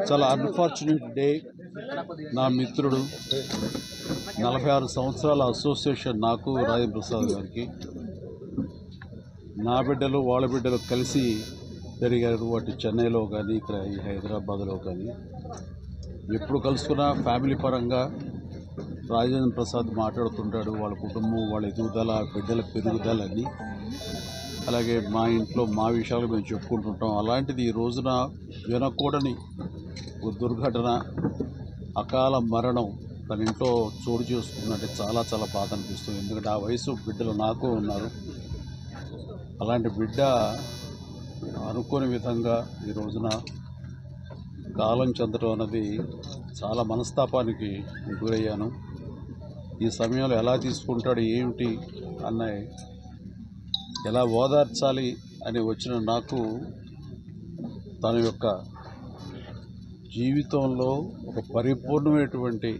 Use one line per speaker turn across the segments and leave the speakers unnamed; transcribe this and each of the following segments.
చాలా unfortunate day. నా మిత్రుడు 46 సంవత్సరాల అసోసియేషన్ నాకు రాజేంద్ర ప్రసాద్ గారికి నా బిడ్డలు వాళ్ళ బిడ్డలు కలిసి పెరిగారు. అటు చెన్నైలో కానీ ఇక్కడ ఈ హైదరాబాద్లో కానీ ఎప్పుడు కలుసుకున్నా ఫ్యామిలీ పరంగా రాజేంద్ర ప్రసాద్ మాట్లాడుతుంటాడు. వాళ్ళ కుటుంబం, వాళ్ళ ఎదుగుదల, బిడ్డల పెరుగుదలని, అలాగే మా ఇంట్లో మా విషయాలు మేము చెప్పుకుంటుంటాం. అలాంటిది ఈ రోజున వినకూడని ఒక దుర్ఘటన, అకాల మరణం తన ఇంట్లో చోటు చేసుకున్నట్టే చాలా చాలా బాధ అనిపిస్తుంది. ఎందుకంటే ఆ వయసు బిడ్డలు నాకు ఉన్నారు. అలాంటి బిడ్డ అనుకోని విధంగా ఈ రోజున కాలం చెందడం అన్నది చాలా మనస్తాపానికి గురయ్యాను. ఈ సమయంలో ఎలా తీసుకుంటాడు, ఏమిటి అన్న, ఎలా ఓదార్చాలి అని వచ్చిన నాకు తన యొక్క జీవితంలో ఒక పరిపూర్ణమైనటువంటి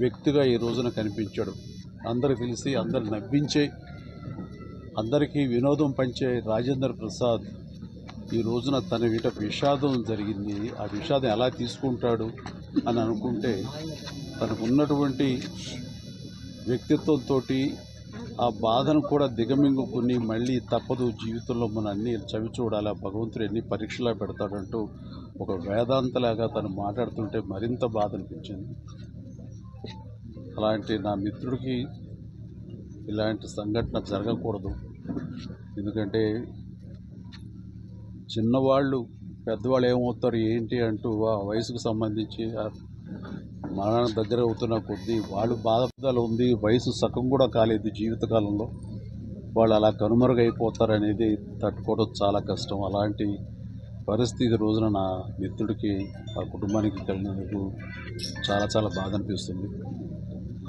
వ్యక్తిగా ఈ రోజున కనిపించాడు. అందరికి తెలిసి అందరు నవ్వించే, అందరికీ వినోదం పంచే రాజేంద్ర ప్రసాద్ ఈ రోజున తన వీట విషాదం జరిగింది. ఆ విషాదం ఎలా తీసుకుంటాడు అని అనుకుంటే తనకున్నటువంటి వ్యక్తిత్వంతో ఆ బాధను కూడా దిగమింగుకుని మళ్ళీ తప్పదు జీవితంలో మనం అన్నీ చవి చూడాలి, భగవంతుడు ఎన్ని పరీక్షలా పెడతాడంటూ ఒక వేదాంతలాగా తను మాట్లాడుతుంటే మరింత బాధ అనిపించింది. అలాంటి నా మిత్రుడికి ఇలాంటి సంఘటన జరగకూడదు. ఎందుకంటే చిన్నవాళ్ళు పెద్దవాళ్ళు ఏమవుతారు ఏంటి అంటూ ఆ వయసుకు సంబంధించి మరణం దగ్గర అవుతున్న కొద్దీ వాళ్ళు బాధలు ఉంది. వయసు సగం కూడా కాలేదు జీవితకాలంలో, వాళ్ళు అలా కనుమరుగైపోతారనేది తట్టుకోవడం చాలా కష్టం. అలాంటి పరిస్థితి రోజున నా మిత్రుడికి, ఆ కుటుంబానికి కలిగినందుకు చాలా చాలా బాధ అనిపిస్తుంది.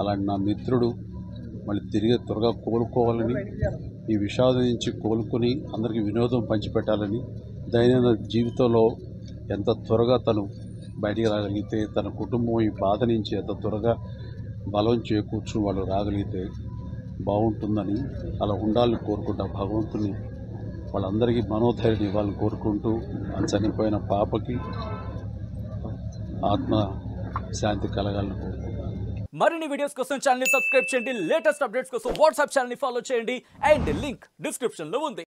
అలాంటి నా మిత్రుడు మళ్ళీ తిరిగి త్వరగా కోలుకోవాలని, ఈ విషాదం నుంచి కోలుకొని అందరికీ వినోదం పంచిపెట్టాలని, దైనందిన జీవితంలో ఎంత త్వరగా తను బయటికి రాగలిగితే, తన కుటుంబం ఈ బాధ నుంచి ఎంత త్వరగా బలం చేకూర్చుని వాళ్ళు రాగలిగితే బాగుంటుందని, అలా ఉండాలని కోరుకుంటా. భగవంతుని వాళ్ళందరికీ మనోధైర్యం ఇవ్వాలని కోరుకుంటూ, ఆ చనిపోయిన పాపకి ఆత్మ శాంతి కలగాలని కోరుకుంటాను.
మరిన్ని వీడియోస్ కోసం ఛానల్ ని సబ్స్క్రైబ్ చేయండి. లేటెస్ట్ అప్డేట్స్ కోసం వాట్సాప్ ఛానల్ ని ఫాలో చేయండి. అండ్ లింక్ డిస్క్రిప్షన్ లో ఉంది.